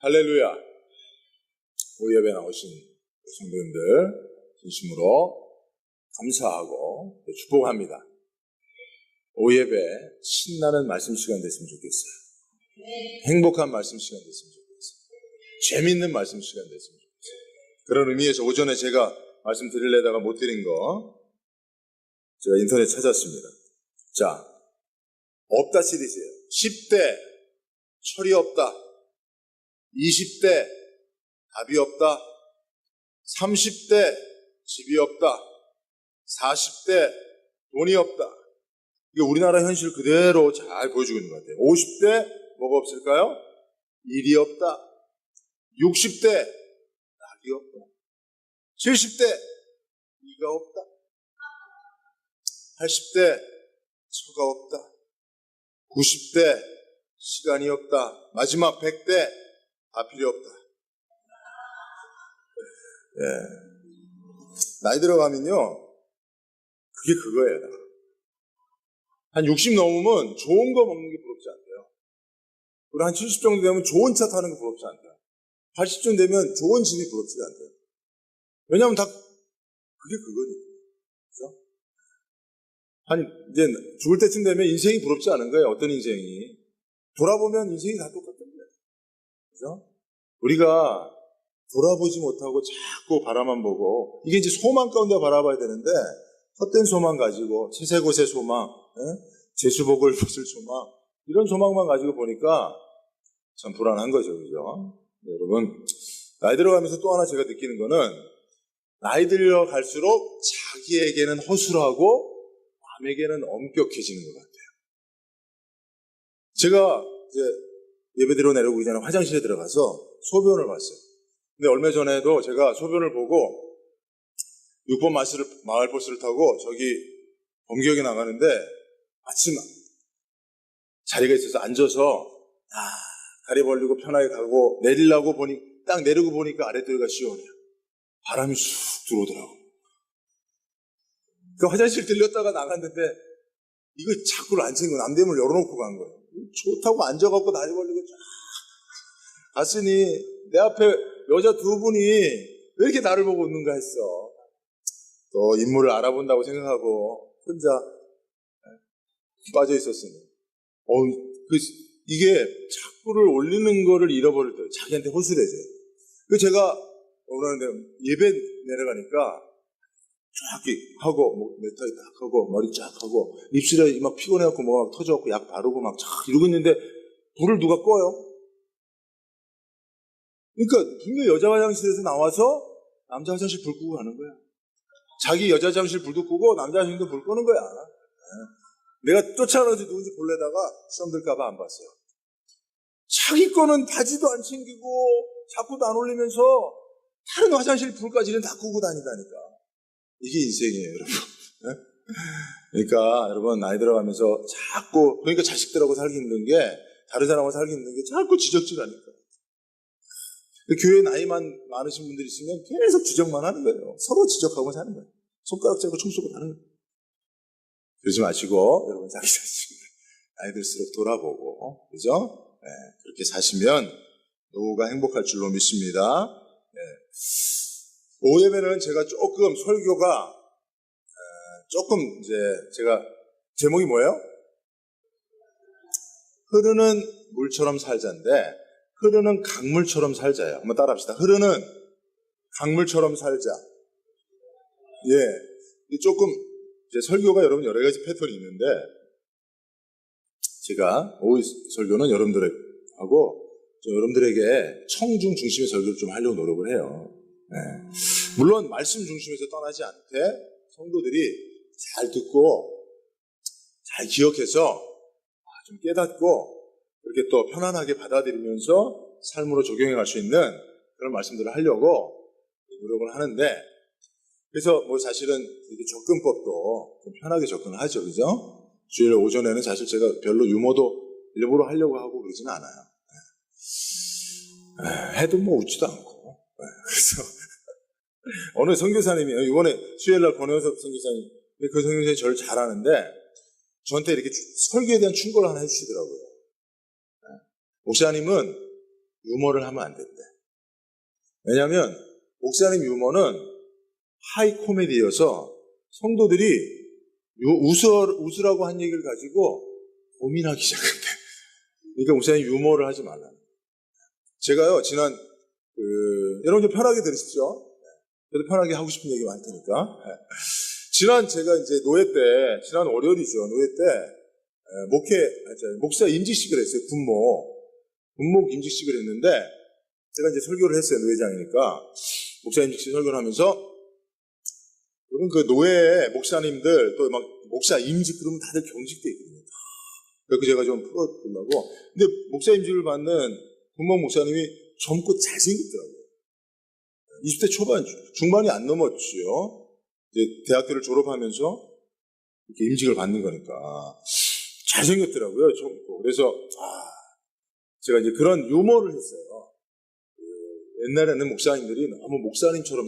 할렐루야. 오후 예배 나오신 성도님들 진심으로 감사하고 축복합니다. 오후 예배 신나는 말씀 시간 됐으면 좋겠어요. 행복한 말씀 시간 됐으면 좋겠어요. 재밌는 말씀 시간 됐으면 좋겠어요. 그런 의미에서 오전에 제가 말씀 드리려다가 못 드린 거 제가 인터넷 찾았습니다. 자, 없다 시리즈예요. 10대 철이 없다. 20대 답이 없다. 30대 집이 없다. 40대 돈이 없다. 이게 우리나라 현실 그대로 잘 보여주고 있는 것 같아요. 50대 뭐가 없을까요? 일이 없다. 60대 낙이 없다. 70대 이가 없다. 80대 처가 없다. 90대 시간이 없다. 마지막 100대 다 필요 없다. 나이 들어가면요, 그게 그거예요. 한 60 넘으면 좋은 거 먹는 게 부럽지 않대요. 그리고 한 70 정도 되면 좋은 차 타는 게 부럽지 않대요. 80쯤 되면 좋은 집이 부럽지가 않대요. 왜냐하면 다 그게 그거니까. 그죠? 한 이제 죽을 때쯤 되면 인생이 부럽지 않은 거예요. 어떤 인생이. 돌아보면 인생이 다 똑같던데. 그죠? 우리가 돌아보지 못하고 자꾸 바라만 보고, 이게 이제 소망 가운데 바라봐야 되는데, 헛된 소망 가지고, 채색옷의 소망, 제수복을 벗을 소망, 이런 소망만 가지고 보니까 참 불안한 거죠. 그죠? 네, 여러분, 나이 들어가면서 또 하나 제가 느끼는 거는, 나이 들어갈수록 자기에게는 허술하고, 남에게는 엄격해지는 것 같아요. 제가 이제 예배드리러 내려오기 전에 화장실에 들어가서 소변을 봤어요. 근데 얼마 전에도 제가 소변을 보고 6번 마을버스를 타고 저기 범기역에 나가는데 마침 자리가 있어서 앉아서 다리 벌리고 편하게 가고 내리려고 보니 딱 내리고 보니까 아랫도리가 시원해요. 바람이 쑥 들어오더라고. 그 화장실 들렸다가 나갔는데 이거 자꾸 안 챙기고 남대문을 열어놓고 간 거예요. 좋다고 앉아갖고 다리 벌리고 쫙 갔으니 내 앞에 여자 두 분이 왜 이렇게 나를 보고 웃는가 했어. 또 인물을 알아본다고 생각하고 혼자 빠져 있었으니. 이게 자꾸를 올리는 거를 잃어버릴 때 자기한테 허술해져요. 그래서 제가 오늘 예배 내려가니까 쫙 하고, 네타이 딱 하고, 머리 쫙 하고, 입술에 막 피곤해갖고 뭐가 막 터져갖고 약 바르고 막 쫙 이러고 있는데, 불을 누가 꺼요? 그러니까, 분명히 여자 화장실에서 나와서 남자 화장실 불 끄고 가는 거야. 자기 여자 화장실 불도 끄고 남자 화장실도 불 끄는 거야. 내가 쫓아가서 누군지 볼래다가 시험 들까봐 안 봤어요. 자기 거는 바지도 안 챙기고, 자꾸도 안 올리면서, 다른 화장실 불까지는 다 끄고 다니다니까. 이게 인생이에요, 여러분. 그러니까 여러분 나이 들어가면서 자꾸, 그러니까 자식들하고 살기 힘든 게, 다른 사람하고 살기 힘든 게 자꾸 지적질하니까. 교회에 나이만 많으신 분들이 있으면 계속 지적만 하는 거예요. 서로 지적하고 사는 거예요. 손가락 잡고 총 쏘고 하는 거예요. 그러지 마시고 여러분 자기 자신을 나이 들수록 돌아보고, 그죠? 네, 그렇게 사시면 누구가 행복할 줄로 믿습니다. 네. 오후 예배는 제가 조금 설교가 조금 이제 제가 제목이 뭐예요? 흐르는 물처럼 살자인데 흐르는 강물처럼 살자예요. 한번 따라합시다. 흐르는 강물처럼 살자. 예, 조금 이제 설교가 여러분 여러 가지 패턴이 있는데 제가 오후 설교는 여러분들에게 청중 중심의 설교를 좀 하려고 노력을 해요. 네. 물론 말씀 중심에서 떠나지 않되 성도들이 잘 듣고 잘 기억해서 좀 깨닫고 그렇게 또 편안하게 받아들이면서 삶으로 적용해 갈 수 있는 그런 말씀들을 하려고 노력을 하는데, 그래서 뭐 사실은 이렇게 접근법도 좀 편하게 접근을 하죠. 그죠? 주일 오전에는 사실 제가 별로 유머도 일부러 하려고 하고 그러지는 않아요. 네. 해도 뭐 웃지도 않고. 네. 그래서 어느 선교사님이 이번에 수요일날 권혜석 선교사님, 그 선교사님이 저를 잘 아는데 저한테 이렇게 설교에 대한 충고를 하나 해주시더라고요. 목사님은 유머를 하면 안 된대. 왜냐하면 목사님 유머는 하이 코미디여서 성도들이 웃으라고 한 얘기를 가지고 고민하기 시작한대. 그러니까 목사님 유머를 하지 말라. 제가요, 여러분 좀 편하게 들으십시오. 저도 편하게 하고 싶은 얘기 많을 테니까. 제가 이제 지난 월요일이죠. 노예 때, 목사 임직식을 했어요. 군목 임직식을 했는데, 제가 이제 설교를 했어요. 노예장이니까. 목사 임직식 설교를 하면서, 그럼 그 노예 목사님들, 또 막 목사 임직 그러면 다들 경직돼 있거든요. 그래서 제가 좀 풀어주려고. 근데 목사 임직을 받는 군목 목사님이 젊고 잘생겼더라고요. 20대 초반, 중반이 안 넘었지요. 이제 대학교를 졸업하면서 이렇게 임직을 받는 거니까. 잘생겼더라고요, 젊고. 그래서, 제가 이제 그런 유머를 했어요. 옛날에는 목사님들이 너무 목사님처럼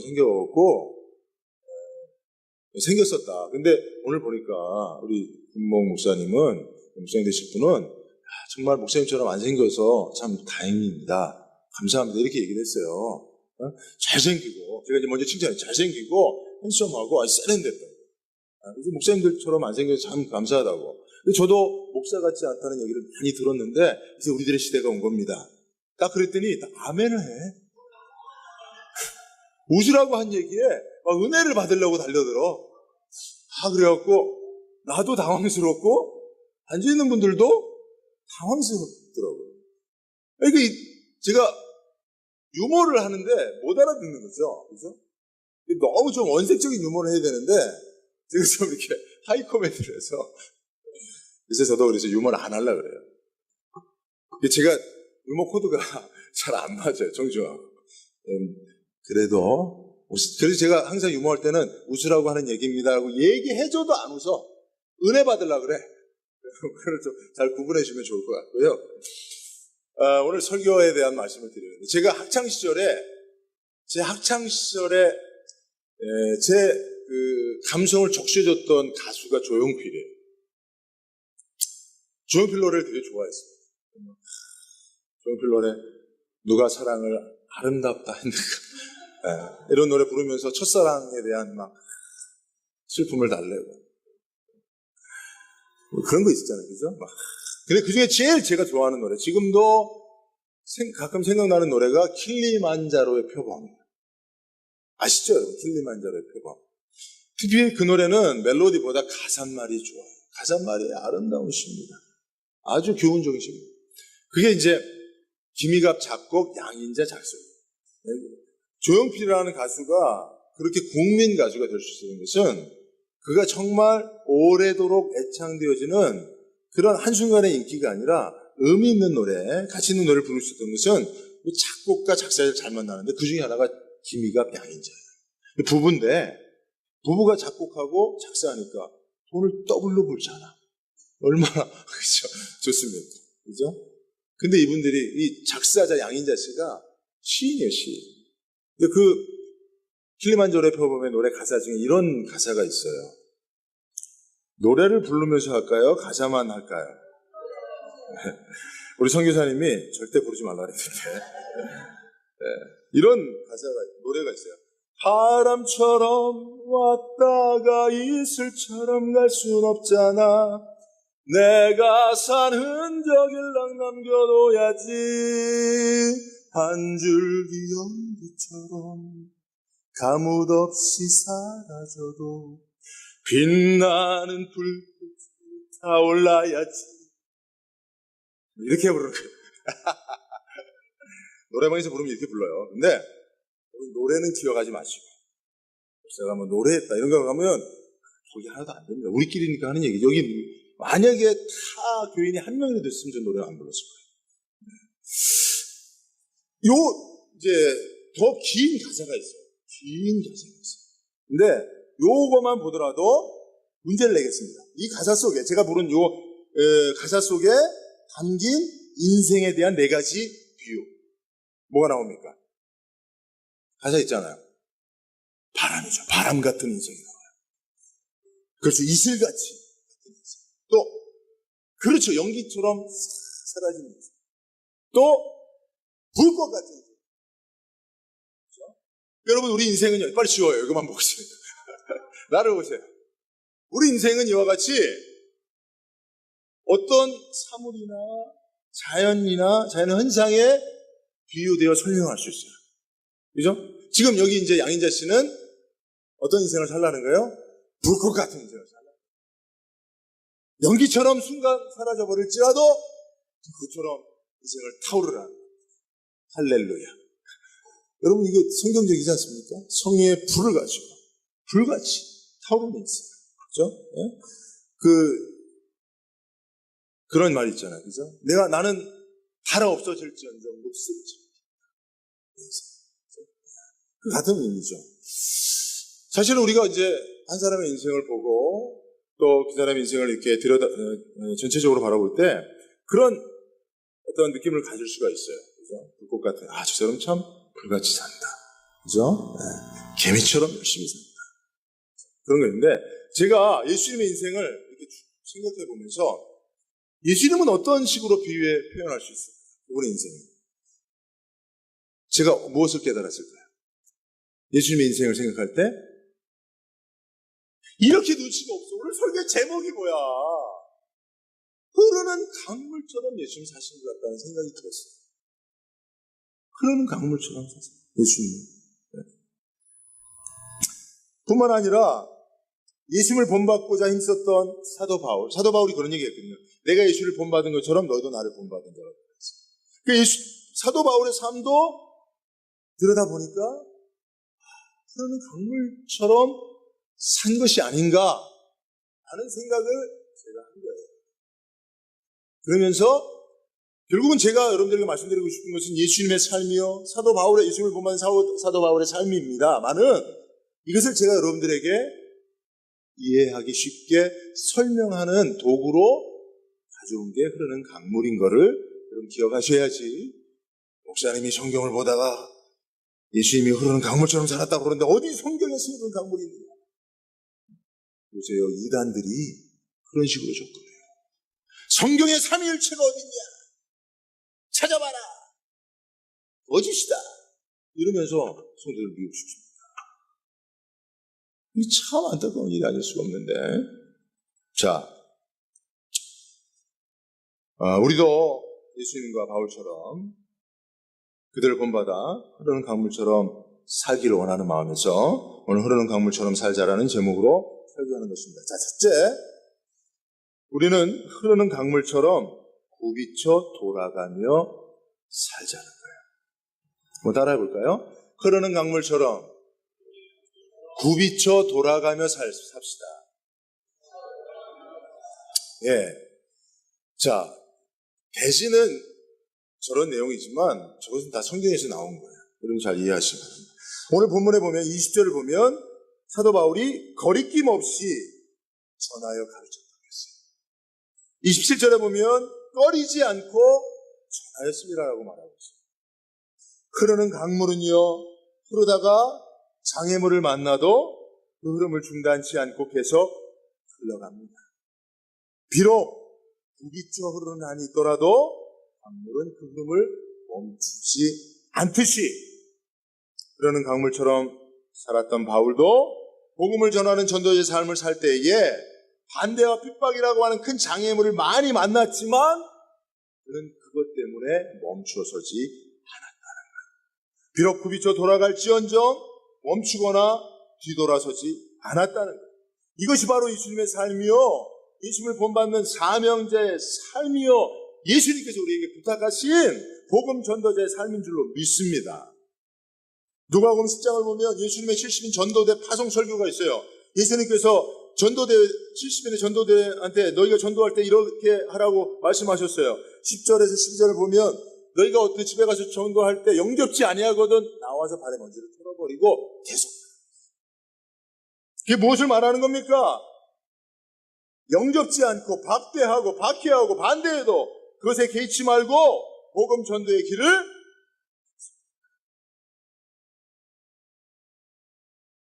생겼었다. 근데 오늘 보니까 우리 군목 목사님 되실 분은 정말 목사님처럼 안 생겨서 참 다행입니다. 감사합니다. 이렇게 얘기를 했어요. 잘생기고, 제가 이제 먼저 칭찬해요. 잘생기고, 핸섬하고, 세련됐다고. 그래서 목사님들처럼 안 생겨서 참 감사하다고. 근데 저도 목사 같지 않다는 얘기를 많이 들었는데, 이제 우리들의 시대가 온 겁니다. 딱 그랬더니, 아멘을 해. 웃으라고 한 얘기에, 막 은혜를 받으려고 달려들어. 그래갖고, 나도 당황스럽고, 앉아있는 분들도 당황스럽더라고요. 그러니까 제가 유머를 하는데 못 알아듣는 거죠. 그죠? 너무 좀 원색적인 유머를 해야 되는데, 제가 좀 이렇게 하이 코미디를 해서, 그래서 저도 그래서 유머를 안 하려고 그래요. 제가 유머 코드가 잘 안 맞아요, 정중하고. 그래서 제가 항상 유머할 때는 웃으라고 하는 얘기입니다라고 얘기해줘도 안 웃어. 은혜 받으려고 그래. 그걸 좀 잘 구분해 주면 좋을 것 같고요. 오늘 설교에 대한 말씀을 드리는데, 제가 제 감성을 적셔줬던 가수가 조용필이에요. 조용필 노래를 되게 좋아했어요. 조용필 노래, 누가 사랑을 아름답다 했는가. 이런 노래 부르면서 첫사랑에 대한 막 슬픔을 달래고. 그런 거 있었잖아요. 그죠? 근데 그 중에 제일 제가 좋아하는 노래, 지금도 가끔 생각나는 노래가 킬리만자로의 표범이에요. 아시죠, 여러분? 킬리만자로의 표범. 특히 그 노래는 멜로디보다 가사말이 좋아요. 가사말이 아름다운 시입니다. 아주 교훈적인 시입니다. 그게 이제 김희갑 작곡, 양인자 작사예요. 조용필이라는 가수가 그렇게 국민 가수가 될 수 있는 것은 그가 정말 오래도록 애창되어지는 그런 한순간의 인기가 아니라 의미 있는 노래, 가치 있는 노래를 부를 수 있던 것은 작곡과 작사를 잘 만나는데 그 중에 하나가 김희갑, 양인자예요. 부부인데 부부가 작곡하고 작사하니까 돈을 더블로 벌잖아. 얼마나 그죠? 좋습니다. 그죠? 근데 이분들이 이 작사자 양인자 씨가 시인이에요, 시인. 근데 킬리만자로의 표범의 노래 가사 중에 이런 가사가 있어요. 노래를 부르면서 할까요? 가사만 할까요? 우리 선교사님이 절대 부르지 말라 그랬는데 이런 노래가 있어요. 바람처럼 왔다가 이슬처럼 갈 순 없잖아. 내가 산 흔적일랑 남겨둬야지. 한 줄기 연기처럼 가뭇 없이 사라져도 빛나는 불꽃이 타올라야지. 이렇게 부르는 거예요. 노래방에서 부르면 이렇게 불러요. 근데 노래는 기억하지 마시고, 제가 뭐 노래했다 이런 거 가면 거기 하나도 안 됩니다. 우리끼리니까 하는 얘기. 여기 만약에 타 교인이 한 명이라도 있으면 저 노래 안 불렀을 거예요. 이제 더 긴 가사가 있어요. 근데 요거만 보더라도 문제를 내겠습니다. 이 가사 속에, 제가 부른 가사 속에 담긴 인생에 대한 4가지 비유. 뭐가 나옵니까? 가사 있잖아요. 바람이죠. 바람 같은 인생이 나와요. 그래서 이슬같이 같은 인생. 또, 그렇죠. 연기처럼 사라지는 인생. 또, 불꽃 같은 인생. 그렇죠? 여러분, 우리 인생은요, 빨리 지워요. 이거만 보겠습니다. 나를 보세요. 우리 인생은 이와 같이 어떤 사물이나 자연의 현상에 비유되어 설명할 수 있어요. 그죠? 지금 여기 이제 양인자 씨는 어떤 인생을 살라는 거예요? 불꽃 같은 인생을 살라. 연기처럼 순간 사라져 버릴지라도 그처럼 인생을 타오르라는 거예요. 할렐루야. 여러분, 이거 성경적이지 않습니까? 성령의 불을 가지고 불같이 타오르는 인생. 그죠? 예? 그런 말이 있잖아요. 그죠? 나는 달아 없어질지언정 녹슬지. 그 같은 의미죠. 사실은 우리가 이제 한 사람의 인생을 보고 또 그 사람의 인생을 이렇게 전체적으로 바라볼 때 그런 어떤 느낌을 가질 수가 있어요. 그죠? 불꽃 같은, 저 사람 참 불같이 산다. 그죠? 네. 개미처럼 열심히 산다. 그런 거 있는데, 제가 예수님의 인생을 이렇게 생각해 보면서 예수님은 어떤 식으로 표현할 수 있을까요? 그분의 인생을. 제가 무엇을 깨달았을까요? 예수님의 인생을 생각할 때 이렇게 눈치가 없어. 오늘 설교 제목이 뭐야? 흐르는 강물처럼 예수님이 사신 것 같다는 생각이 들었어요. 흐르는 강물처럼 사신 예수님이. 네. 뿐만 아니라 예수님을 본받고자 힘썼던 사도 바울이 그런 얘기 했거든요. 내가 예수를 본받은 것처럼 너희도 나를 본받은 자라고 그랬어요. 그러니까 사도 바울의 삶도 들여다보니까 흐르는 강물처럼 산 것이 아닌가 하는 생각을 제가 한 거예요. 그러면서 결국은 제가 여러분들에게 말씀드리고 싶은 것은 예수님의 삶이요, 예수님을 본받은 사도 바울의 삶입니다만은 이것을 제가 여러분들에게 이해하기 쉽게 설명하는 도구로 가져온 게 흐르는 강물인 거를 여러분 기억하셔야지. 목사님이 성경을 보다가 예수님이 흐르는 강물처럼 살았다고 그러는데 어디 성경에서 흐르는 강물이 있느냐? 보세요. 이단들이 그런 식으로 접근해요. 성경의 삼위일체가 어딨냐? 찾아봐라. 거짓이다. 이러면서 성도를 미우십니다. 이 참 안타까운 일이 아닐 수가 없는데. 자, 우리도 예수님과 바울처럼 그들을 본받아 흐르는 강물처럼 살기를 원하는 마음에서 오늘 흐르는 강물처럼 살자라는 제목으로 설교하는 것입니다. 자, 첫째, 우리는 흐르는 강물처럼 굽이쳐 돌아가며 살자는 거예요. 한번 따라해 볼까요? 흐르는 강물처럼 굽이쳐 돌아가며 삽시다. 예. 자, 배신은 저런 내용이지만 저것은 다 성경에서 나온 거예요. 여러분 잘 이해하시기 바랍니다. 오늘 본문에 보면 20절을 보면 사도 바울이 거리낌 없이 전하여 가르쳤다고 했어요. 27절에 보면 꺼리지 않고 전하였습니다라고 말하고 있어요. 흐르는 강물은요, 흐르다가 장애물을 만나도 그 흐름을 중단치 않고 계속 흘러갑니다. 비록 굽이쳐 흐르는 한이 있더라도 강물은 그 흐름을 멈추지 않듯이 흐르는 강물처럼 살았던 바울도 복음을 전하는 전도자의 삶을 살 때에 반대와 핍박이라고 하는 큰 장애물을 많이 만났지만 그는 그것 때문에 멈춰서지 않았다는 거예요. 비록 굽이쳐 돌아갈지언정 멈추거나 뒤돌아서지 않았다는 거예요. 이것이 바로 예수님의 삶이요, 예수님을 본받는 사명자의 삶이요, 예수님께서 우리에게 부탁하신 복음 전도자의 삶인 줄로 믿습니다. 누가복음 10장을 보면 예수님의 70인 전도대 파송 설교가 있어요. 예수님께서 70인의 전도대한테 너희가 전도할 때 이렇게 하라고 말씀하셨어요. 10절에서 12절을 보면 너희가 어떻게 집에 가서 전도할 때 영접지 아니하거든 나와서 발에 먼지를 털어버리고 계속. 그게 무엇을 말하는 겁니까? 영접지 않고 박대하고 박해하고 반대해도 그것에 개의치 말고 복음 전도의 길을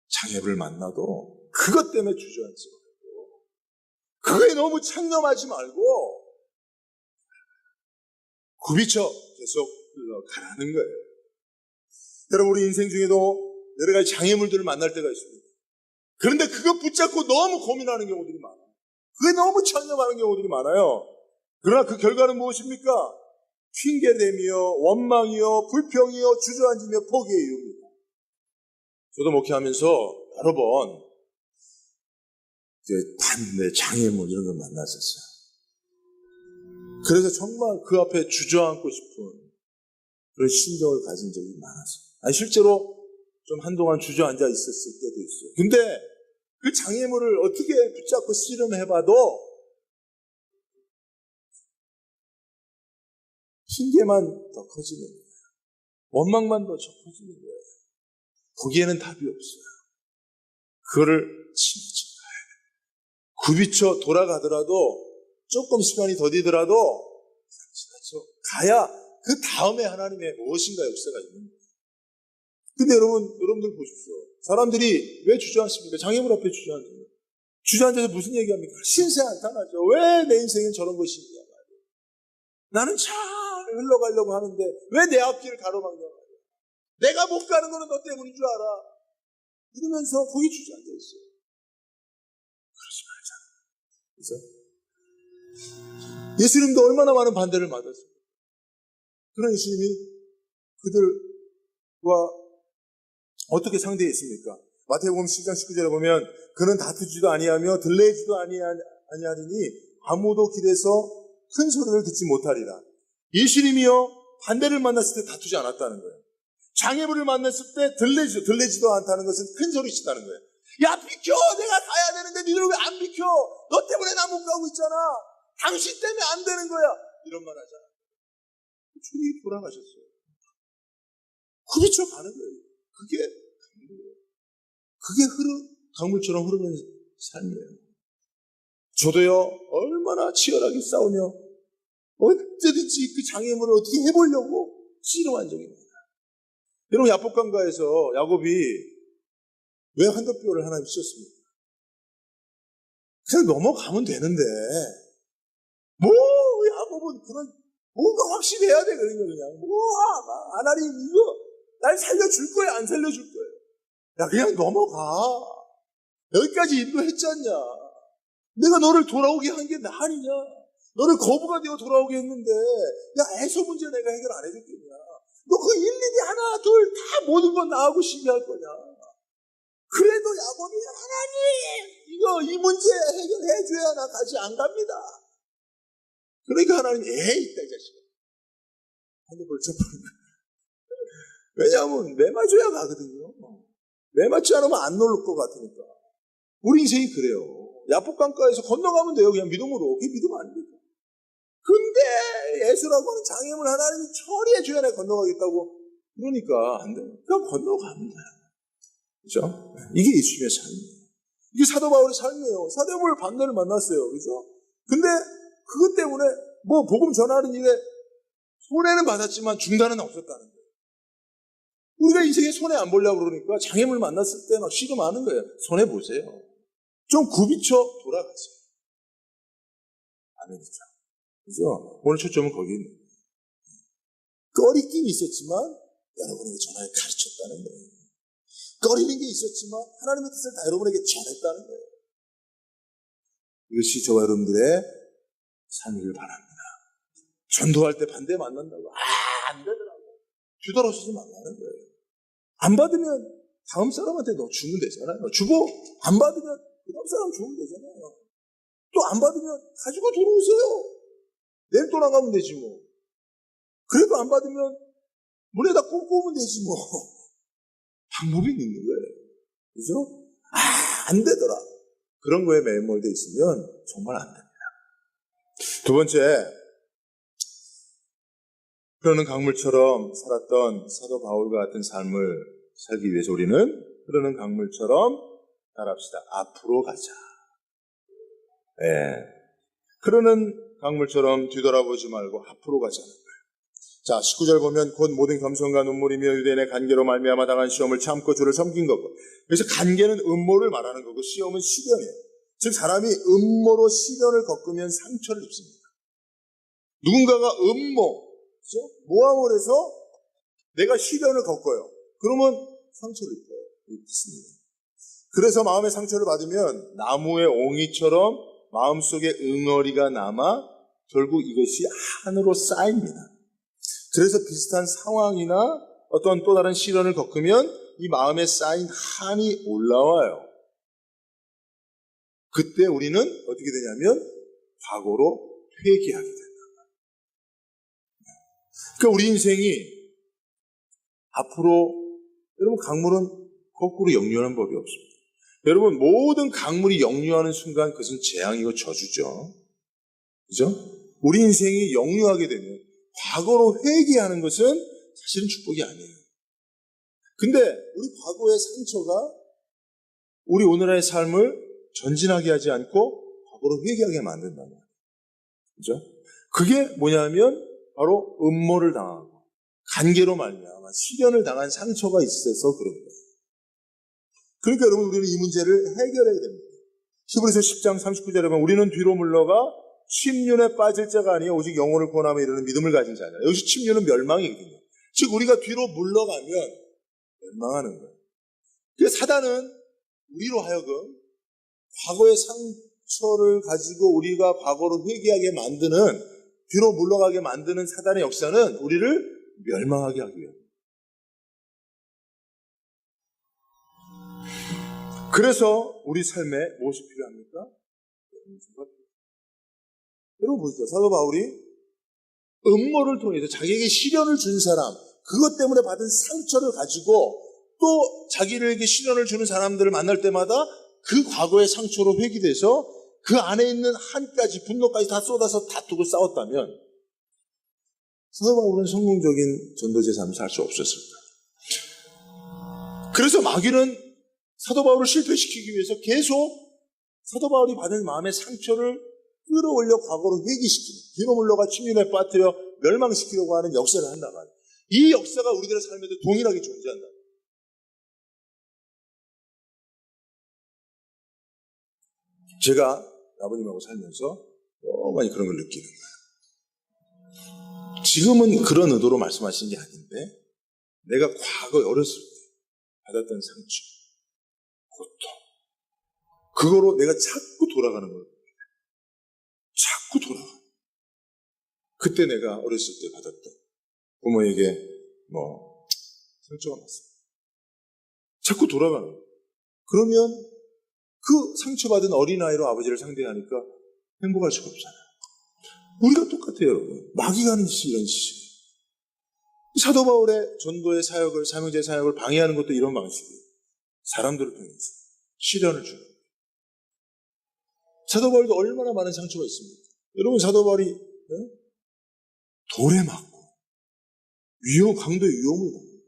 장애를 만나도 그것 때문에 주저앉지 말고 그거에 너무 창념하지 말고 굽이쳐 계속 흘러가라는 거예요. 여러분, 우리 인생 중에도 여러 가지 장애물들을 만날 때가 있습니다. 그런데 그거 붙잡고 너무 고민하는 경우들이 많아요. 그게 너무 철념하는 경우들이 많아요. 그러나 그 결과는 무엇입니까? 핑계대며 원망이요 불평이요 주저앉으며 포기의 이유입니다. 저도 목회하면서 여러 번 반대, 장애물 이런 걸 만났었어요. 그래서 정말 그 앞에 주저앉고 싶은 그런 심정을 가진 적이 많았어요. 실제로 좀 한동안 주저앉아 있었을 때도 있어요. 근데 그 장애물을 어떻게 붙잡고 씨름해봐도 핑계만 더 커지는 거예요. 원망만 더 커지는 거예요. 거기에는 답이 없어요. 그거를 지나쳐 가야 돼요. 굽이쳐 돌아가더라도 조금 시간이 더디더라도 지나쳐 가야 그 다음에 하나님의 무엇인가 역사가 있는 거예요. 근데 여러분들 보십시오. 사람들이 왜 주저앉습니까? 장애물 앞에 주저앉아요. 주저앉아서 무슨 얘기합니까? 신세 한탄하죠. 왜 내 인생엔 저런 것이 있냐 말이에요. 나는 잘 흘러가려고 하는데 왜 내 앞길을 가로막냐 말이에요. 내가 못 가는 거는 너 때문인 줄 알아. 이러면서 거기 주저앉아 있어요. 그러지 말잖아요. 그래서 예수님도 얼마나 많은 반대를 맞았습니까? 그런 예수님이 그들과 어떻게 상대했습니까? 마태복음 10장 19절에 보면 그는 다투지도 아니하며 들레지도 아니하리니 아무도 길에서 큰 소리를 듣지 못하리라. 예수님이요 반대를 만났을 때 다투지 않았다는 거예요. 장애물을 만났을 때 들레지도 않다는 것은 큰 소리 치다는 거예요. 야 비켜! 내가 가야 되는데 니들 왜 안 비켜? 너 때문에 나 못 가고 있잖아. 당신 때문에 안 되는 거야. 이런 말 하잖아. 주님이 돌아가셨어요. 굽이쳐 가는 거예요. 그게 강물처럼 흐르는 삶이에요. 저도요, 얼마나 치열하게 싸우며, 어쩌든지 그 장애물을 어떻게 해보려고 씨름한 적이 많아요. 여러분, 야복강가에서 야곱이 왜 환도뼈를 하나 주셨습니까? 그냥 넘어가면 되는데, 야곱은 뭔가 확실해야 되거든요, 그냥. 하나님, 이거, 날 살려줄 거야, 안 살려줄 거예요? 야, 그냥 넘어가. 여기까지 인도했잖냐. 내가 너를 돌아오게 한 게 나 아니냐. 너를 거부가 되어 돌아오게 했는데, 야, 애서 문제 내가 해결 안 해줬겠냐. 너 그 일일이 하나, 둘, 다 모든 건 나하고 시비할 거냐. 그래도 야곱이 하나님, 이 문제 해결해줘야 나 다시 안 갑니다. 그러니까 하나님, 있다, 이 자식아. 하늘 벌쳐버린 거야. 왜냐하면 매맞아야 가거든요. 매맞지 않으면 안 놀 것 같으니까. 우리 인생이 그래요. 야복강가에서 건너가면 돼요. 그냥 믿음으로. 그게 믿음 아닙니까? 근데 예수라고 하는 장애물 하나님이 처리해줘야 내가 건너가겠다고. 그러니까 안 돼요. 그냥 건너갑니다. 그죠? 이게 예수님의 삶이에요. 이게 사도 바울의 삶이에요. 사도 바울 반대를 만났어요. 그죠? 근데 그것 때문에 복음 전하는 일에 손해는 받았지만 중단은 없었다는 거예요. 우리가 인생에 손해 안 보려고 그러니까 장애물 만났을 때 막 씨름하는 거예요. 손해 보세요. 좀 굽이쳐 돌아가세요. 아멘이죠. 그죠? 오늘 초점은 거기 있는 거예요. 꺼리낌이 있었지만 여러분에게 전하여 가르쳤다는 거예요. 꺼리는 게 있었지만 하나님의 뜻을 다 여러분에게 전했다는 거예요. 이것이 저와 여러분들의 삶이길 바랍니다. 전도할 때 반대 만난다고 안 되더라고. 뒤돌아서지 말라는 거예요. 안 받으면 다음 사람한테 너 주면 되잖아요. 주고 안 받으면 그 다음 사람 주면 되잖아요. 또 안 받으면 가지고 들어오세요. 내일 또 나가면 되지 뭐. 그래도 안 받으면 문에다 꽂으면 되지 뭐. 방법이 있는 거예요. 그죠? 안 되더라. 그런 거에 매몰되어 있으면 정말 안 됩니다. 두 번째, 흐르는 강물처럼 살았던 사도 바울과 같은 삶을 살기 위해서 우리는 흐르는 강물처럼 따라합시다. 앞으로 가자. 흐르는 강물처럼 뒤돌아보지 말고 앞으로 가자는 거예요. 자, 19절 보면 곧 모든 겸손과 눈물이며 유대인의 간계로 말미암아 당한 시험을 참고 주를 섬긴 거고. 그래서 간계는 음모를 말하는 거고 시험은 시련이에요. 즉 사람이 음모로 시련을 겪으면 상처를 입습니다. 누군가가 음모, 그죠? 모함을 해서 내가 시련을 겪어요. 그러면 상처를 입어요. 입습니다. 그래서 마음의 상처를 받으면 나무의 옹이처럼 마음속에 응어리가 남아 결국 이것이 한으로 쌓입니다. 그래서 비슷한 상황이나 어떤 또 다른 시련을 겪으면 이 마음에 쌓인 한이 올라와요. 그때 우리는 어떻게 되냐면 과거로 회귀하게 된다. 그러니까 우리 인생이 앞으로, 여러분, 강물은 거꾸로 역류하는 법이 없습니다. 여러분, 모든 강물이 역류하는 순간 그것은 재앙이고 저주죠. 그죠? 우리 인생이 역류하게 되면 과거로 회귀하는 것은 사실은 축복이 아니에요. 근데 우리 과거의 상처가 우리 오늘의 삶을 전진하게 하지 않고 과거로 회귀하게 만든단 말이에요. 그죠? 그게 뭐냐면 바로 음모를 당하고 관계로 말미암아 시련을 당한 상처가 있어서 그런 거예요. 그러니까 여러분, 우리는 이 문제를 해결해야 됩니다. 히브리서 10장 39절에 보면 우리는 뒤로 물러가 침륜에 빠질 자가 아니요 오직 영혼을 구원하며 이르는 믿음을 가진 자냐. 여기서 침륜은 멸망이거든요. 즉 우리가 뒤로 물러가면 멸망하는 거예요. 그래서 사단은 우리로 하여금 과거의 상처를 가지고 우리가 과거로 회귀하게 만드는, 뒤로 물러가게 만드는 사단의 역사는 우리를 멸망하게 하기 위합니다. 그래서 우리 삶에 무엇이 필요합니까? 여러분 보시죠. 사도 바울이 음모를 통해서 자기에게 시련을 준 사람, 그것 때문에 받은 상처를 가지고 또 자기에게 시련을 주는 사람들을 만날 때마다 그 과거의 상처로 회귀돼서 그 안에 있는 한까지, 분노까지 다 쏟아서 다투고 싸웠다면 사도 바울은 성공적인 전도제 삶을 살 수 없었을 거예요. 그래서 마귀는 사도 바울을 실패시키기 위해서 계속 사도 바울이 받은 마음의 상처를 끌어올려 과거로 회귀시키는, 뒤로 물러가 침륜에 빠뜨려 멸망시키려고 하는 역사를 한단 말이에요. 이 역사가 우리들의 삶에도 동일하게 존재한다. 제가 아버님하고 살면서 너무 많이 그런 걸 느끼는 거예요. 지금은 그런 의도로 말씀하신 게 아닌데 내가 과거에 어렸을 때 받았던 상처, 고통, 그거로 내가 자꾸 돌아가는 거예요. 자꾸 돌아가. 그때 내가 어렸을 때 받았던 부모에게 상처가 났습니다. 자꾸 돌아가는 거예요. 그러면 그 상처받은 어린아이로 아버지를 상대하니까 행복할 수가 없잖아요. 우리가 똑같아요, 여러분. 마귀가 하는 짓이 이런 짓이에요. 사도 바울의 전도의 사역을, 사명제의 사역을 방해하는 것도 이런 방식이에요. 사람들을 통해서 시련을 주는 거예요. 사도 바울도 얼마나 많은 상처가 있습니까? 여러분, 사도 바울이 돌에 맞고 강도의 위험을 당하고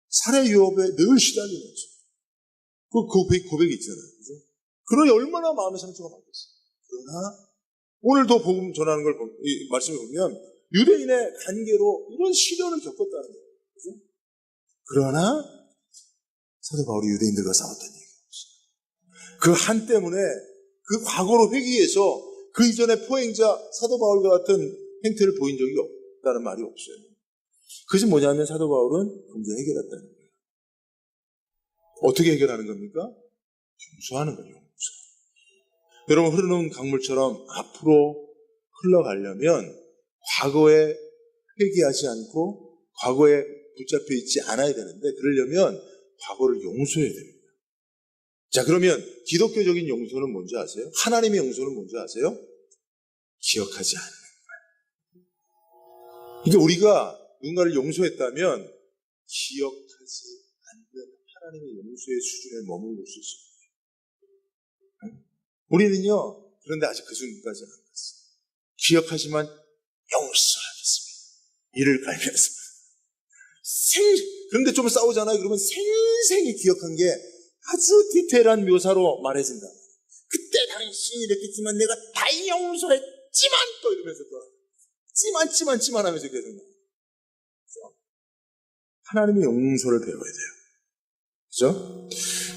살해 위협에 늘 시달리면서 그 고백이 있잖아요. 그죠? 그러니 얼마나 마음의 상처가 많겠어요. 그러나 오늘도 복음 전하는 걸 말씀을 보면 유대인의 관계로 이런 시련을 겪었다는 거예요. 그죠? 그러나 사도 바울이 유대인들과 싸웠다는 얘기예요. 그 한 때문에 그 과거로 회귀해서 그 이전에 포행자 사도 바울과 같은 행태를 보인 적이 없다는 말이 없어요. 그것이 뭐냐면 사도 바울은 문제 해결했다는 거예요. 어떻게 해결하는 겁니까? 용서하는 거예요. 용서. 여러분, 흐르는 강물처럼 앞으로 흘러가려면 과거에 회귀하지 않고 과거에 붙잡혀 있지 않아야 되는데, 그러려면 과거를 용서해야 됩니다. 자, 그러면 기독교적인 용서는 뭔지 아세요? 하나님의 용서는 뭔지 아세요? 기억하지 않는 거예요. 그러니까 우리가 누군가를 용서했다면 기억하지 않는 하나님의 용서의 수준에 머물고 있을 수 있어요. 우리는요, 그런데 아직 그 수준까지는 안 갔어요. 기억하지만 용서하겠습니다. 이를 갈면서. 그런데 좀 싸우잖아요. 그러면 생생히 기억한 게 아주 디테일한 묘사로 말해진다. 그때 당신이 이랬겠지만 내가 다 용서했지만 또 이러면서 또 찌만 하면서 계속 나와요. 하나님의 용서를 배워야 돼요. 그죠?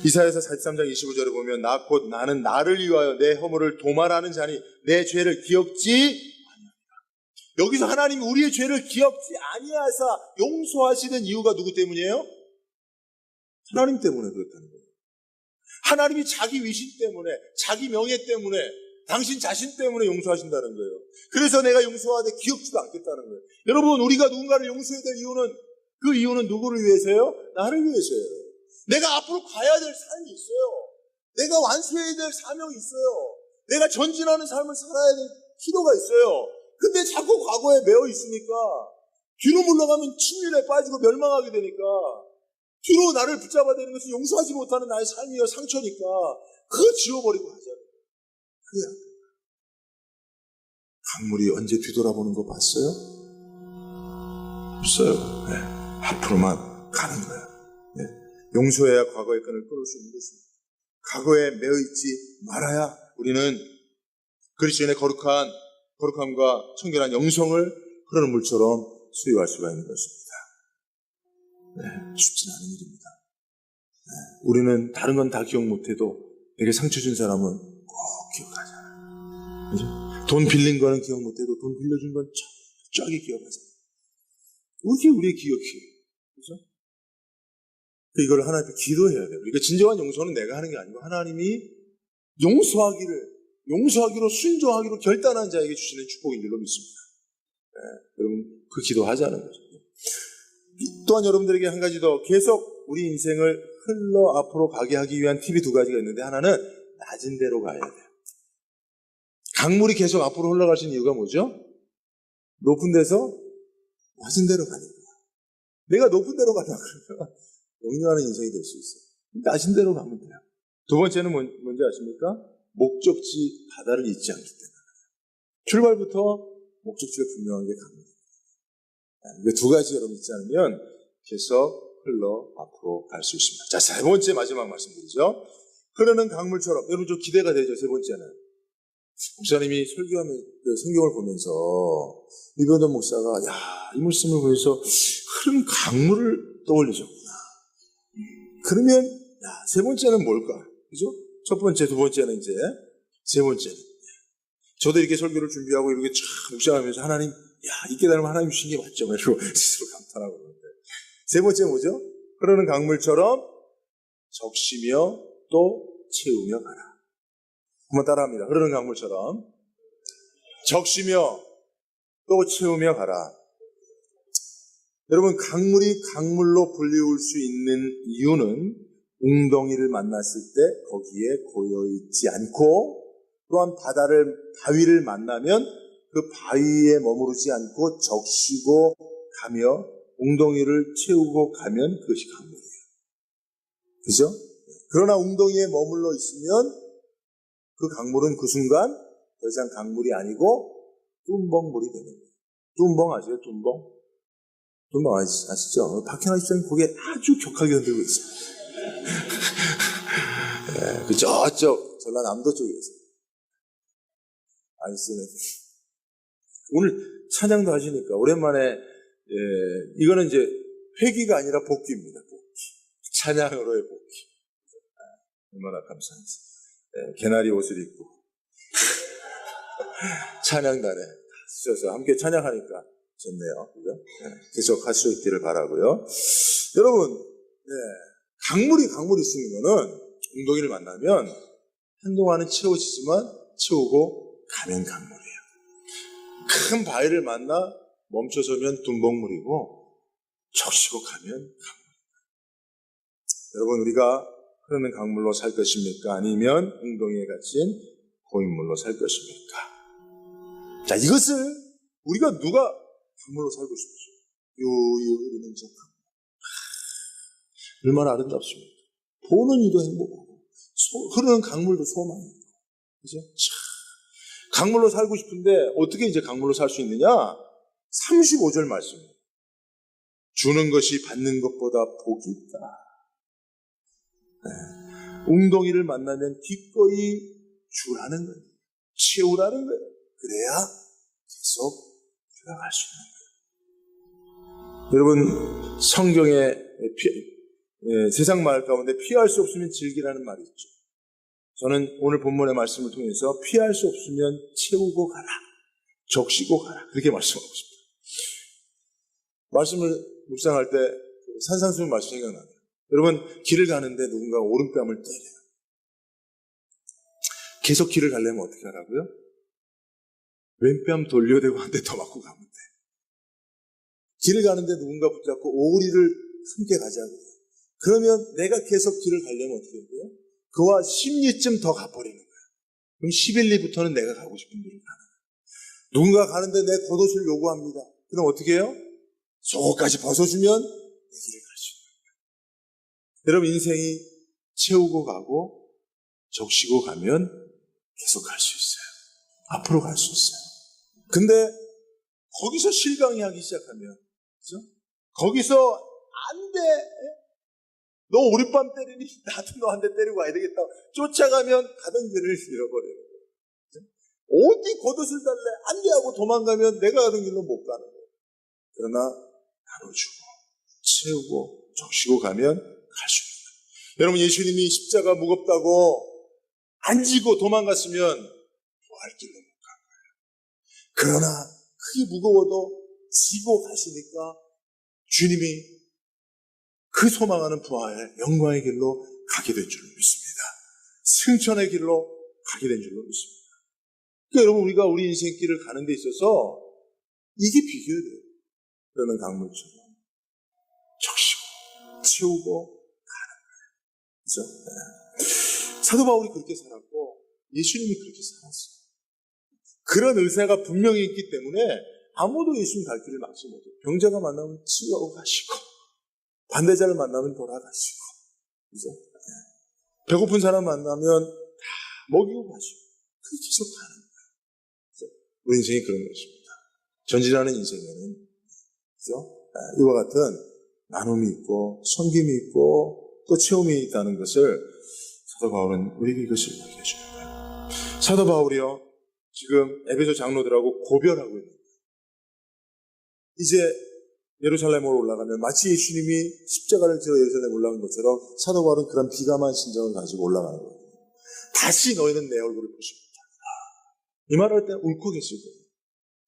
이사야서 43장 25절에 보면 나 곧 나는 나를 위하여 내 허물을 도말하는 자니 내 죄를 기억지 아니하리라. 여기서 하나님이 우리의 죄를 기억지 아니하사 용서하시는 이유가 누구 때문이에요? 하나님 때문에 그렇다는 거예요. 하나님이 자기 위신 때문에, 자기 명예 때문에, 당신 자신 때문에 용서하신다는 거예요. 그래서 내가 용서하되 기억지도 않겠다는 거예요. 여러분, 우리가 누군가를 용서해야 될 이유는, 그 이유는 누구를 위해서요? 나를 위해서예요. 내가 앞으로 가야 될 삶이 있어요. 내가 완수해야 될 사명이 있어요. 내가 전진하는 삶을 살아야 될 필요가 있어요. 근데 자꾸 과거에 매어 있으니까 뒤로 물러가면 침륜에 빠지고 멸망하게 되니까 뒤로 나를 붙잡아대는 것은 용서하지 못하는 나의 삶이요 상처니까 그거 지워버리고 하잖아요. 그래야 강물이 언제 뒤돌아보는 거 봤어요? 없어요. 네. 앞으로만 가는 거예요. 네. 용서해야 과거의 끈을 끊을 수 있는 것입니다. 과거에 매어 있지 말아야 우리는 그리스도인의 거룩함과 청결한 영성을 흐르는 물처럼 수용할 수가 있는 것입니다. 네, 쉽지 않은 일입니다. 네, 우리는 다른 건 다 기억 못해도 내게 상처 준 사람은 꼭 기억하잖아요. 그죠? 돈 빌린 거는 기억 못해도 돈 빌려준 건 철저하게 기억하잖아요. 어떻게 우리의 기억이에요? 그죠? 이걸 하나님께 기도해야 돼요. 그러니까 진정한 용서는 내가 하는 게 아니고 하나님이 용서하기로 순종하기로 결단한 자에게 주시는 축복인 줄로 믿습니다. 네, 여러분 그 기도하자는 거죠. 또한 여러분들에게 한 가지 더 계속 우리 인생을 흘러 앞으로 가게 하기 위한 팁이 두 가지가 있는데 하나는 낮은 데로 가야 돼요. 강물이 계속 앞으로 흘러갈 수 있는 이유가 뭐죠? 높은 데서 낮은 데로 가는 거예요. 내가 높은 데로 가려고 그러면 영영하는 인생이 될 수 있어요. 낮은 데로 가면 돼요. 두 번째는 뭔지 아십니까? 목적지 바다를 잊지 않기 때문에. 출발부터 목적지가 분명하게 갑니다. 이 두 가지 여러분 잊지 않으면 계속 흘러 앞으로 갈 수 있습니다. 자, 세 번째 마지막 말씀드리죠. 흐르는 강물처럼. 여러분 좀 기대가 되죠, 세 번째는. 목사님이 설교하면서 성경을 보면서 이병돈 목사가 이 말씀을 보면서 흐르는 강물을 떠올리셨구나. 그러면 세 번째는 뭘까? 그죠? 첫 번째, 두 번째는 이제 세 번째는 저도 이렇게 설교를 준비하고 이렇게 쫙 묵상하면서 하나님, 이 깨달음 하나님 주신 게 맞죠? 이러고 스스로 감탄하고 그러는데 세 번째 뭐죠? 흐르는 강물처럼 적시며 또 채우며 가라. 한번 따라합니다. 흐르는 강물처럼 적시며 또 채우며 가라. 여러분, 강물이 강물로 불리울 수 있는 이유는 웅덩이를 만났을 때 거기에 고여있지 않고 또한 바위를 만나면 그 바위에 머무르지 않고 적시고 가며 웅덩이를 채우고 가면 그것이 강물이에요. 그죠? 그러나 웅덩이에 머물러 있으면 그 강물은 그 순간 더 이상 강물이 아니고 뚠벙물이 되는 거예요. 뚠벙 아세요? 뚠벙? 뚠벙 아시죠? 박현아 집사님 고개 아주 격하게 흔들고 있어요. 네, 그 저쪽 전라남도 쪽에 있어요. 아이스는 오늘 찬양도 하시니까 오랜만에 이거는 이제 회귀가 아니라 복귀입니다. 복귀. 찬양으로의 복귀. 얼마나 감사한지. 개나리 옷을 입고 찬양단에 쓰셔서 함께 찬양하니까 좋네요. 그죠? 계속 할 수 있기를 바라고요. 여러분, 강물이 쓰는 거는 웅덩이를 만나면 한동안은 채워지지만 채우고 가면 강물이에요. 큰 바위를 만나 멈춰서면 뚠벙물이고 적시고 가면 강물입니다. 여러분, 우리가 흐르는 강물로 살 것입니까? 아니면 웅덩이에 갇힌 고인물로 살 것입니까? 자, 이것을 우리가 누가 강물로 살고 싶죠? 흐르는 저 강물. 얼마나 아름답습니까? 보는 이도 행복하고 흐르는 강물도 소망이고. 그죠? 강물로 살고 싶은데 어떻게 이제 강물로 살 수 있느냐? 35절 말씀이에요. 주는 것이 받는 것보다 복이 있다. 웅덩이를 만나면 기꺼이 주라는 거예요. 채우라는 거예요. 그래야 계속 들어갈 수 있는 거예요. 여러분, 성경에 세상 말 가운데 피할 수 없으면 즐기라는 말이 있죠. 저는 오늘 본문의 말씀을 통해서 피할 수 없으면 채우고 가라. 적시고 가라. 그렇게 말씀하고 싶어요. 말씀을 묵상할 때 산상수훈 말씀 생각나요. 여러분, 길을 가는데 누군가 오른뺨을 때려요. 계속 길을 가려면 어떻게 하라고요? 왼뺨 돌려대고 한 대 더 맞고 가면 돼. 길을 가는데 누군가 붙잡고 오리를 함께 가자고요. 그러면 내가 계속 길을 가려면 어떻게 해요? 그와 10리쯤 더 가버리는 거예요. 그럼 11리부터는 내가 가고 싶은 길을 가는 거예요. 누군가 가는데 내 겉옷을 요구합니다. 그럼 어떻게 해요? 저거까지 벗어주면 내 길을 갈 수 있는 거예요. 여러분, 인생이 채우고 가고 적시고 가면 계속 갈 수 있어요. 앞으로 갈 수 있어요. 근데 거기서 실강이 하기 시작하면, 그죠? 거기서 안 돼. 너 오랫밤 때리니 나도 너한테 때리고 와야 되겠다. 쫓아가면 가던 길을 잃어버려요. 그죠? 어디 겉옷을 달래? 안 돼 하고 도망가면 내가 가던 길로 못 가는 거예요. 그러나 나눠주고 채우고 적시고 가면 갈 수 있는 거예요. 여러분, 예수님이 십자가 무겁다고 안 지고 도망갔으면 할 길로 못 간 거예요. 그러나 그게 무거워도 지고 가시니까 주님이 그 소망하는 부활의 영광의 길로 가게 된 줄로 믿습니다. 승천의 길로 가게 된 줄로 믿습니다. 그러니까 여러분, 우리가 우리 인생길을 가는 데 있어서 이게 비교돼요. 그러는 강물처럼 적시고 채우고 가는 거예요. 그렇죠? 네. 사도 바울이 그렇게 살았고 예수님이 그렇게 살았어요. 그런 의사가 분명히 있기 때문에 아무도 예수님 갈 길을 막지 못해요. 병자가 만나면 치유하고 가시고, 반대자를 만나면 돌아가시고, 그죠? 네. 배고픈 사람 만나면 다 먹이고 가시고, 그게 계속 가는 거예요. 그죠? 우리 인생이 그런 것입니다. 전진하는 인생에는, 그죠? 네. 이와 같은 나눔이 있고, 섬김이 있고, 또 체험이 있다는 것을 사도 바울은 우리에게 이것을 얘기해 주는 거예요. 사도 바울이요, 지금 에베소 장로들하고 고별하고 있는 거예요. 이제 예루살렘으로 올라가면 마치 예수님이 십자가를 지어 예루살렘에 올라간 것처럼 사도 바울은 그런 비감한 심정을 가지고 올라가는 거예요. 다시 너희는 내 얼굴을 보지 못한다. 이 말을 할 때 울컥했을 거예요.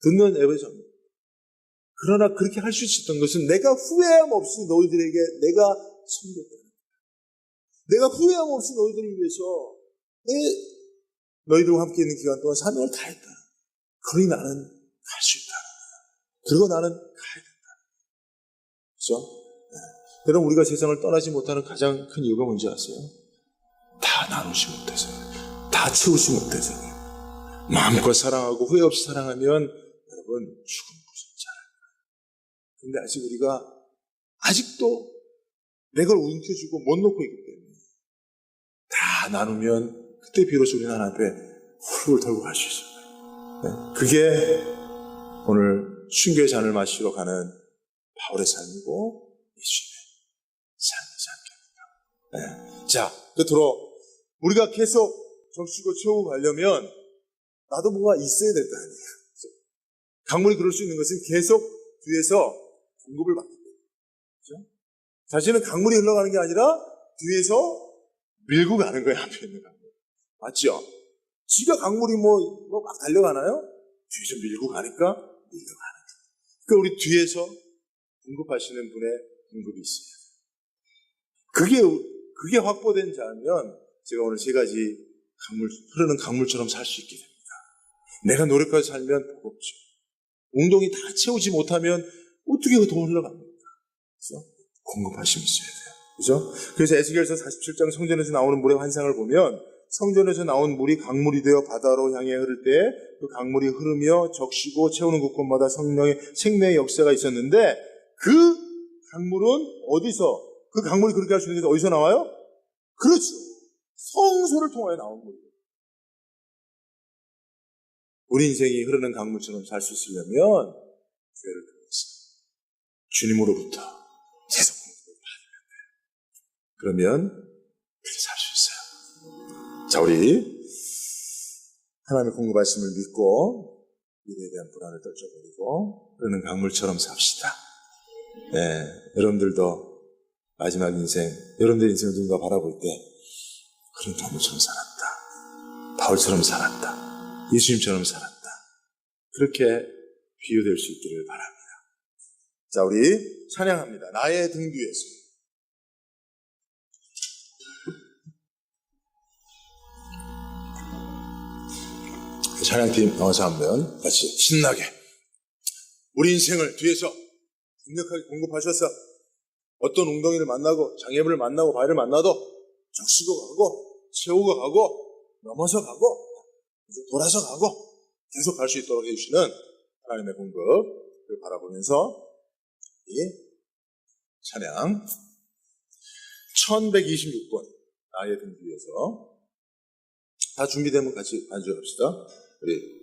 듣는 에베소 장로. 그러나 그렇게 할 수 있었던 것은 내가 후회함 없이 너희들에게 내가 섬겼다. 내가 후회함 없이 너희들을 위해서 너희들과 함께 있는 기간 동안 사명을 다했다. 그러니 나는 갈 수 있다. 그리고 나는 가야 된다. 그렇죠? 네. 여러분, 우리가 세상을 떠나지 못하는 가장 큰 이유가 뭔지 아세요? 다 나누지 못해서요. 다 채우지 못해서요. 마음껏 사랑하고 후회 없이 사랑하면 여러분 죽음 무섭잖아요. 근데 아직 우리가 아직도 내 걸 움켜쥐고 못 놓고 있기 때문에 다 나누면 그때 비로소 우리는 하나님 앞에 훌훌 털고 갈 수 있어요. 네. 그게 오늘 순교의 잔을 마시러 가는 바울의 삶이고 예수님의 삶이지 않겠는가. 네. 자, 끝으로 우리가 계속 적시고 채우고 가려면 나도 뭐가 있어야 될 거 아니에요. 강물이 그럴 수 있는 것은 계속 뒤에서 공급을 받기 때문에. 그렇죠? 자신은 강물이 흘러가는 게 아니라 뒤에서 밀고 가는 거예요. 앞에 있는 강물. 맞죠? 지가 강물이 막 달려가나요? 뒤에서 밀고 가니까 밀려가는 거예요. 그러니까 우리 뒤에서 공급하시는 분의 공급이 있어요. 그게 확보된 자면 제가 오늘 세 가지 흐르는 강물처럼 살 수 있게 됩니다. 내가 노력해서 살면 버겁죠. 웅덩이 다 채우지 못하면 어떻게 더 흘러갑니까? 그래서 공급하심이 있어야 돼요. 그죠? 그래서 에스겔서 47장 성전에서 나오는 물의 환상을 보면 성전에서 나온 물이 강물이 되어 바다로 향해 흐를 때 그 강물이 흐르며 적시고 채우는 곳곳마다 성령의 생명의 역사가 있었는데 그 강물은 어디서, 그 강물이 그렇게 할 수 있는 게 어디서 나와요? 그렇죠. 성소를 통하여 나온 물이에요. 우리 인생이 흐르는 강물처럼 살 수 있으려면 교회를 통해서 주님으로부터 계속 공급을 받으면 돼요. 그러면 그렇게 살 수 있어요. 자, 우리 하나님의 공급하심을 믿고 미래에 대한 불안을 떨쳐버리고 흐르는 강물처럼 삽시다. 네, 여러분들도 마지막 인생, 여러분들 인생을 누군가 바라볼 때 그런 강물처럼 살았다. 바울처럼 살았다. 예수님처럼 살았다. 그렇게 비유될 수 있기를 바랍니다. 자, 우리 찬양합니다. 나의 등 뒤에서. 찬양팀 나와서 한번 같이 신나게 우리 인생을 뒤에서 강력하게 공급하셔서 어떤 웅덩이를 만나고 장애물을 만나고 바위를 만나도 적시고 가고 채우고 가고 넘어서 가고 돌아서 가고 계속 갈 수 있도록 해주시는 하나님의 공급을 바라보면서 이 찬양 1126번 나의 등 뒤에서 다 준비되면 같이 반주합시다. 우리